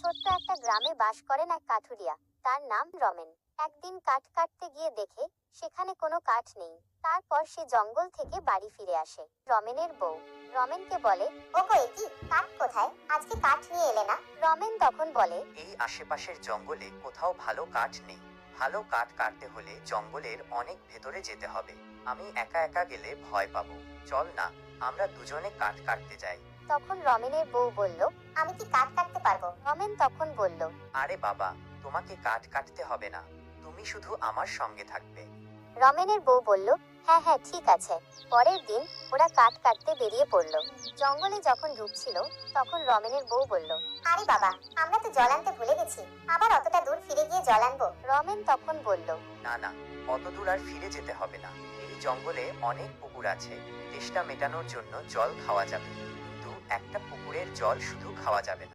ছোট্ট একটা গ্রামে বাস করেন এক কাঠুরিয়া। তার নাম রমেন। একদিন কাঠ কাটতে গিয়ে দেখে সেখানে কোনো কাঠ নেই। তারপর সে জঙ্গল থেকে বাড়ি ফিরে আসে। রমেনের বউ রমেনকে বলে, ওগো একি কাঠ কোথায়? আজকে কাঠ নিয়ে এলে না? রমেন তখন বলে, এই আশেপাশের জঙ্গলে কোথাও ভালো কাঠ নেই। ভালো কাঠ কাটতে হলে জঙ্গলের অনেক ভেতরে যেতে হবে। আমি একা একা গেলে ভয় পাবো। চল না, আমরা দুজনে কাঠ কাটতে যাই। তখন রমেনের বউ বলল, আমি কি কাঠ কাটতে পারবো? রমেন তখন বলল, আরে বাবা, তোমাকে কাঠ কাটতে হবে না, তুমি শুধু আমার সঙ্গে থাকবে। রমেনের বউ বলল, হ্যাঁ হ্যাঁ ঠিক আছে। পরের দিন ওরা কাঠ কাটতে বেরিয়ে পড়ল। জঙ্গলে যখন ঢুকছিল তখন রমেনের বউ বলল, আরে বাবা, আমরা তো জল আনতে ভুলে গেছি, আবার অতটা দূর ফিরে গিয়ে জল আনবো? রমেন তখন বলল, না না, অত দূর আর ফিরে যেতে হবে না। এই জঙ্গলে অনেক পুকুর আছে, তেষ্টা মেটানোর জন্য জল খাওয়া যাবে, কিন্তু একটা পুকুরের জল শুধু খাওয়া যাবে না।